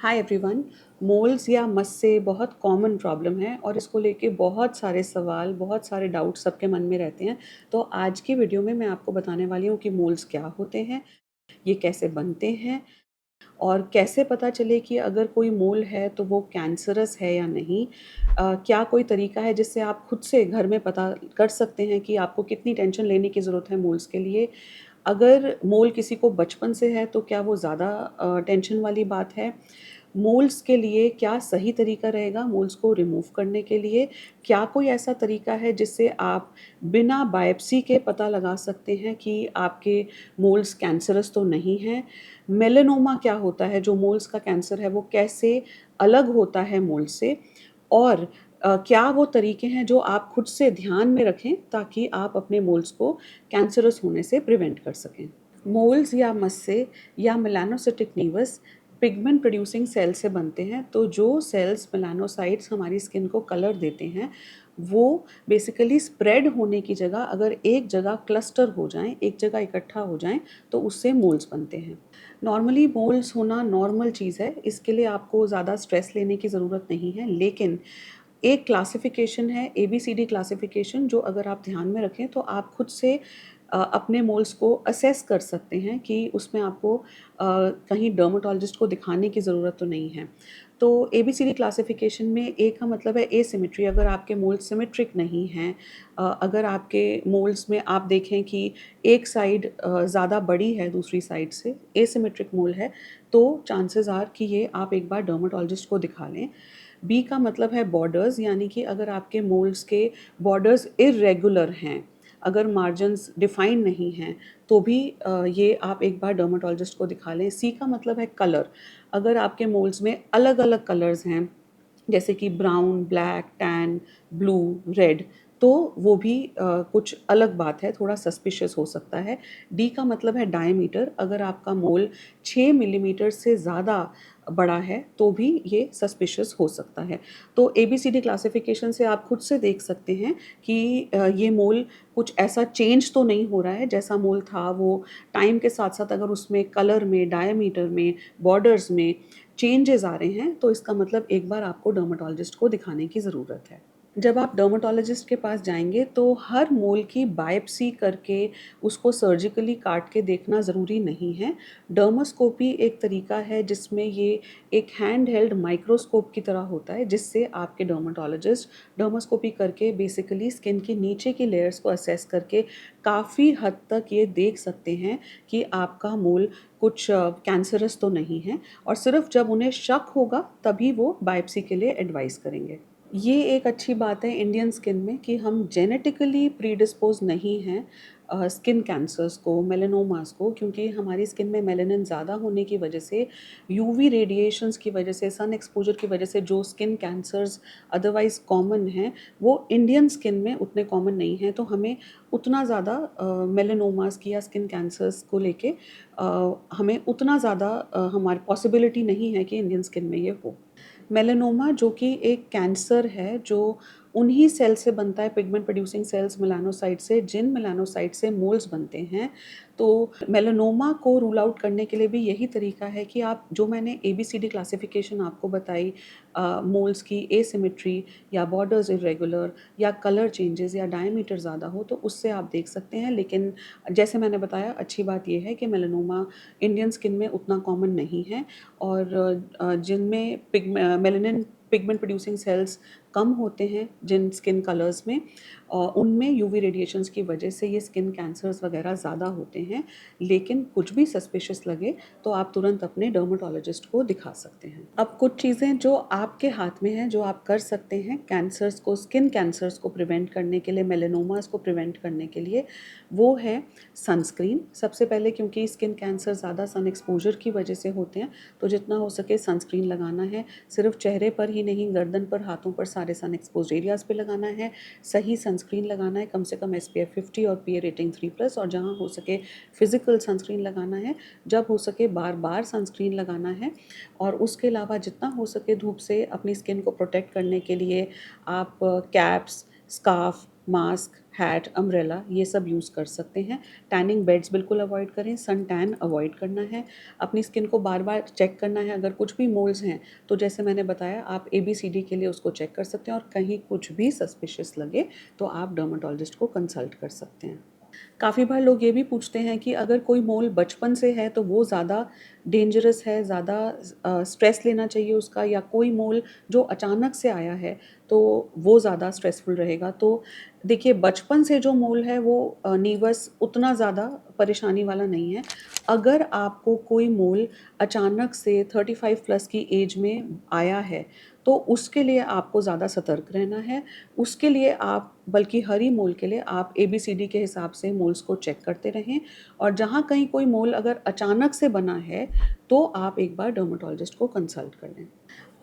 Hi everyone. Moles या मस्से बहुत common problem है और इसको लेके बहुत सारे सवाल, बहुत सारे डाउट सबके मन में रहते हैं। तो आज की वीडियो में मैं आपको बताने वाली हूँ कि मोल्स क्या होते हैं, ये कैसे बनते हैं और कैसे पता चले कि अगर कोई मोल है तो वो कैंसरस है या नहीं। क्या कोई तरीका है जिससे आप खुद से घर में पता कर सकते हैं कि आपको कितनी टेंशन लेने की ज़रूरत है मोल्स के लिए। अगर मोल किसी को बचपन से है तो क्या वो ज़्यादा टेंशन वाली बात है? मोल्स के लिए क्या सही तरीका रहेगा मोल्स को रिमूव करने के लिए? क्या कोई ऐसा तरीका है जिससे आप बिना बायोप्सी के पता लगा सकते हैं कि आपके मोल्स कैंसरस तो नहीं हैं? मेलानोमा क्या होता है, जो मोल्स का कैंसर है वो कैसे अलग होता है मोल से? और क्या वो तरीके हैं जो आप खुद से ध्यान में रखें ताकि आप अपने मोल्स को कैंसरस होने से प्रिवेंट कर सकें? मोल्स या मस्से या मेलानोसिटिक नीवस पिगमेंट प्रोड्यूसिंग सेल से बनते हैं। तो जो सेल्स मेलानोसाइट्स हमारी स्किन को कलर देते हैं, वो बेसिकली स्प्रेड होने की जगह अगर एक जगह क्लस्टर हो जाएं, एक जगह इकट्ठा हो जाएं, तो उससे मोल्स बनते हैं। नॉर्मली मोल्स होना नॉर्मल चीज़ है, इसके लिए आपको ज़्यादा स्ट्रेस लेने की ज़रूरत नहीं है। लेकिन एक क्लासिफिकेशन है, ABCD क्लासिफिकेशन, जो अगर आप ध्यान में रखें तो आप खुद से अपने मोल्स को असेस कर सकते हैं कि उसमें आपको कहीं डर्मेटोलॉजिस्ट को दिखाने की ज़रूरत तो नहीं है। तो ABCD क्लासिफिकेशन में ए का मतलब है एसिमेट्री, अगर आपके मोल्स सिमेट्रिक नहीं हैं, अगर आपके मोल्स में आप देखें कि एक साइड ज़्यादा बड़ी है दूसरी साइड से, एसिमेट्रिक मोल है, तो चांसेस आर कि ये आप एक बार डर्मेटोलॉजिस्ट को दिखा लें। बी का मतलब है बॉर्डर्स, यानी कि अगर आपके मोल्ड्स के बॉर्डर्स इर्रेगुलर हैं, अगर मार्जिन्स डिफाइन नहीं हैं, तो भी ये आप एक बार डर्मेटोलॉजिस्ट को दिखा लें। सी का मतलब है कलर, अगर आपके मोल्ड्स में अलग अलग कलर्स हैं, जैसे कि brown, black, tan, blue, red, तो वो भी कुछ अलग बात है, थोड़ा सस्पिशियस हो सकता है। डी का मतलब है डायमीटर, अगर आपका मोल 6 मिलीमीटर से ज़्यादा बड़ा है तो भी ये सस्पिशियस हो सकता है। तो ABCD क्लासिफिकेशन से आप खुद से देख सकते हैं कि ये मोल कुछ ऐसा चेंज तो नहीं हो रहा है, जैसा मोल था वो टाइम के साथ साथ अगर उसमें कलर में, डायमीटर में, बॉर्डर्स में चेंजेस आ रहे हैं, तो इसका मतलब एक बार आपको डर्मेटोलॉजिस्ट को दिखाने की ज़रूरत है। जब आप डर्मेटोलॉजिस्ट के पास जाएंगे तो हर मोल की बायोप्सी करके उसको सर्जिकली काट के देखना ज़रूरी नहीं है। डर्मोस्कोपी एक तरीका है जिसमें ये एक हैंड हेल्ड माइक्रोस्कोप की तरह होता है, जिससे आपके डर्मेटोलॉजिस्ट डर्मोस्कोपी करके बेसिकली स्किन की नीचे की लेयर्स को असेस करके काफ़ी हद तक ये देख सकते हैं कि आपका मोल कुछ कैंसरस तो नहीं है, और सिर्फ जब उन्हें शक होगा तभी वो बायोप्सी के लिए एडवाइस करेंगे। ये एक अच्छी बात है इंडियन स्किन में कि हम जेनेटिकली प्रीडिस्पोज नहीं हैं स्किन कैंसर्स को, मेलानोमास को, क्योंकि हमारी स्किन में मेलानिन ज़्यादा होने की वजह से, यूवी रेडिएशंस की वजह से, सन एक्सपोजर की वजह से जो स्किन कैंसर्स अदरवाइज कॉमन हैं, वो इंडियन स्किन में उतने कॉमन नहीं हैं। तो हमें उतना ज़्यादा मेलानोमास की या स्किन कैंसर्स को लेके हमें उतना ज़्यादा हमारी पॉसिबिलिटी नहीं है कि इंडियन स्किन में ये हो। मेलानोमा जो कि एक कैंसर है, जो उन्हीं सेल से बनता है, पिगमेंट प्रोड्यूसिंग सेल्स मेलानोसाइट से, जिन मेलानोसाइट से मोल्स बनते हैं। तो मेलानोमा को रूल आउट करने के लिए भी यही तरीका है कि आप, जो मैंने ABCD क्लासिफिकेशन आपको बताई, मोल्स की एसिमेट्री या बॉर्डर्स इरेगुलर या कलर चेंजेस या डायमीटर ज़्यादा हो, तो उससे आप देख सकते हैं। लेकिन जैसे मैंने बताया, अच्छी बात यह है कि मेलानोमा इंडियन स्किन में उतना कॉमन नहीं है, और जिनमें मेलानिन पिगमेंट प्रोड्यूसिंग सेल्स कम होते हैं जिन स्किन कलर्स में, उनमें यूवी रेडिएशंस की वजह से ये स्किन कैंसर्स वगैरह ज़्यादा होते हैं। लेकिन कुछ भी सस्पिशियस लगे तो आप तुरंत अपने डर्मेटोलॉजिस्ट को दिखा सकते हैं। अब कुछ चीज़ें जो आपके हाथ में हैं, जो आप कर सकते हैं कैंसर्स को, स्किन कैंसर्स को प्रिवेंट करने के लिए, मेलानोमास को प्रिवेंट करने के लिए, वो है सनस्क्रीन सबसे पहले, क्योंकि स्किन कैंसर ज़्यादा सन एक्सपोजर की वजह से होते हैं। तो जितना हो सके सनस्क्रीन लगाना है, सिर्फ चेहरे पर ही नहीं, गर्दन पर, हाथों पर, सारे सन एक्सपोज एरियाज़ पे लगाना है। सही सनस्क्रीन लगाना है, कम से कम SPF 50 और PA रेटिंग 3+, और जहाँ हो सके फिजिकल सनस्क्रीन लगाना है, जब हो सके बार बार सनस्क्रीन लगाना है। और उसके अलावा जितना हो सके धूप से अपनी स्किन को प्रोटेक्ट करने के लिए आप caps, scarf, mask, hat, umbrella ये सब यूज़ कर सकते हैं। टैनिंग बेड्स बिल्कुल अवॉइड करें, सन टैन अवॉइड करना है। अपनी स्किन को बार-बार चेक करना है, अगर कुछ भी मोल्स हैं तो जैसे मैंने बताया आप ABCD के लिए उसको चेक कर सकते हैं, और कहीं कुछ भी सस्पिशियस लगे तो आप डर्मेटोलॉजिस्ट को कंसल्ट कर सकते हैं। काफ़ी बार लोग ये भी पूछते हैं कि अगर कोई मोल बचपन से है तो वो ज़्यादा डेंजरस है, ज़्यादा स्ट्रेस लेना चाहिए उसका, या कोई मोल जो अचानक से आया है तो वो ज़्यादा स्ट्रेसफुल रहेगा। तो देखिए, बचपन से जो मोल है वो नीवस उतना ज़्यादा परेशानी वाला नहीं है। अगर आपको कोई मोल अचानक से 35 प्लस की एज में आया है तो उसके लिए आपको ज़्यादा सतर्क रहना है। उसके लिए आप, बल्कि हर ही मोल के लिए आप ABCD के हिसाब से मोल्स को चेक करते रहें, और जहाँ कहीं कोई मोल अगर अचानक से बना है तो आप एक बार डर्मेटोलॉजिस्ट को कंसल्ट कर लें।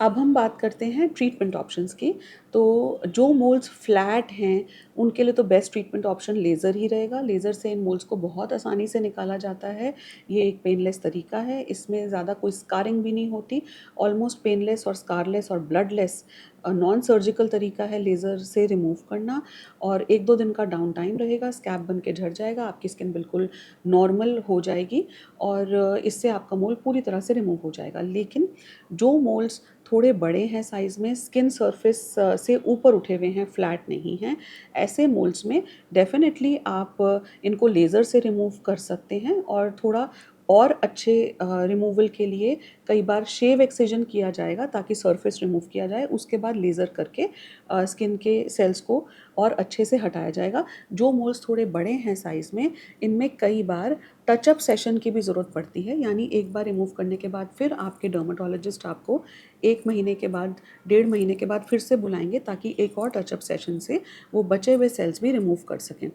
अब हम बात करते हैं ट्रीटमेंट ऑप्शंस की। तो जो मोल्स फ्लैट हैं उनके लिए तो बेस्ट ट्रीटमेंट ऑप्शन लेज़र ही रहेगा। लेज़र से इन मोल्स को बहुत आसानी से निकाला जाता है। ये एक पेनलेस तरीका है, इसमें ज़्यादा कोई स्कारिंग भी नहीं होती। ऑलमोस्ट पेनलेस और स्कारलेस और ब्लडलेस नॉन सर्जिकल तरीका है लेज़र से रिमूव करना, और 1-2 दिन का डाउन टाइम रहेगा, स्कैब बन के झड़ जाएगा, आपकी स्किन बिल्कुल नॉर्मल हो जाएगी, और इससे आपका मोल पूरी तरह से रिमूव हो जाएगा। लेकिन जो मोल्स थोड़े बड़े हैं साइज़ में, स्किन सरफेस से ऊपर उठे हुए हैं, फ्लैट नहीं हैं, ऐसे मोल्स में डेफ़िनेटली आप इनको लेज़र से रिमूव कर सकते हैं, और थोड़ा और अच्छे रिमूवल के लिए कई बार शेव एक्सिजन किया जाएगा ताकि सरफेस रिमूव किया जाए, उसके बाद लेज़र करके स्किन के सेल्स को और अच्छे से हटाया जाएगा। जो मोल्स थोड़े बड़े हैं साइज़ में, इनमें कई बार टचअप सेशन की भी ज़रूरत पड़ती है, यानी एक बार रिमूव करने के बाद फिर आपके डर्मेटोलॉजिस्ट आपको 1 महीने के बाद, 1.5 महीने के बाद फिर से बुलाएंगे ताकि एक और टचअप सेशन से वो बचे हुए सेल्स भी रिमूव कर सकें।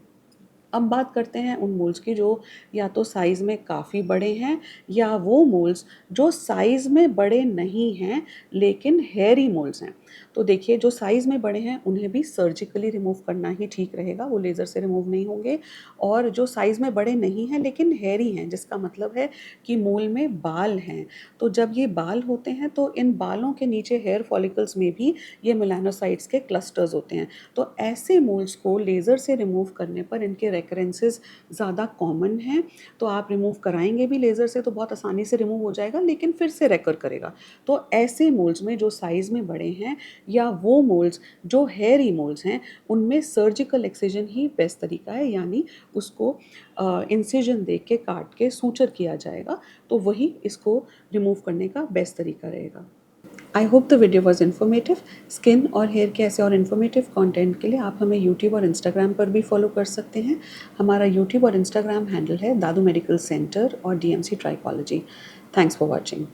अब बात करते हैं उन मोल्स की जो या तो साइज़ में काफ़ी बड़े हैं, या वो मोल्स जो साइज़ में बड़े नहीं हैं लेकिन हेयरी मोल्स हैं। तो देखिए, जो साइज़ में बड़े हैं उन्हें भी सर्जिकली रिमूव करना ही ठीक रहेगा, वो लेज़र से रिमूव नहीं होंगे। और जो साइज़ में बड़े नहीं हैं लेकिन हेयरी हैं, जिसका मतलब है कि मोल में बाल हैं, तो जब ये बाल होते हैं तो इन बालों के नीचे हेयर फॉलिकल्स में भी ये मेलानोसाइट्स के क्लस्टर्स होते हैं। तो ऐसे मोल्स को लेज़र से रिमूव करने पर इनके रेकरेंसेस ज़्यादा कॉमन हैं, तो आप रिमूव कराएंगे भी लेज़र से तो बहुत आसानी से रिमूव हो जाएगा, लेकिन फिर से रेकर करेगा। तो ऐसे मोल्स में जो साइज़ में बड़े हैं, या वो मोल्स जो हेयरी मोल्स हैं, उनमें सर्जिकल एक्सिजन ही बेस्ट तरीका है, यानी उसको इंसिजन दे के काट के सूचर किया जाएगा, तो वही इसको रिमूव करने का बेस्ट तरीका रहेगा। I hope the video was informative. Skin और हेयर के ऐसे और इन्फॉर्मेटिव कंटेंट के लिए आप हमें यूट्यूब और इंस्टाग्राम पर भी फॉलो कर सकते हैं। हमारा यूट्यूब और इंस्टाग्राम हैंडल है दादू मेडिकल सेंटर और DMC trichology. Thanks for watching.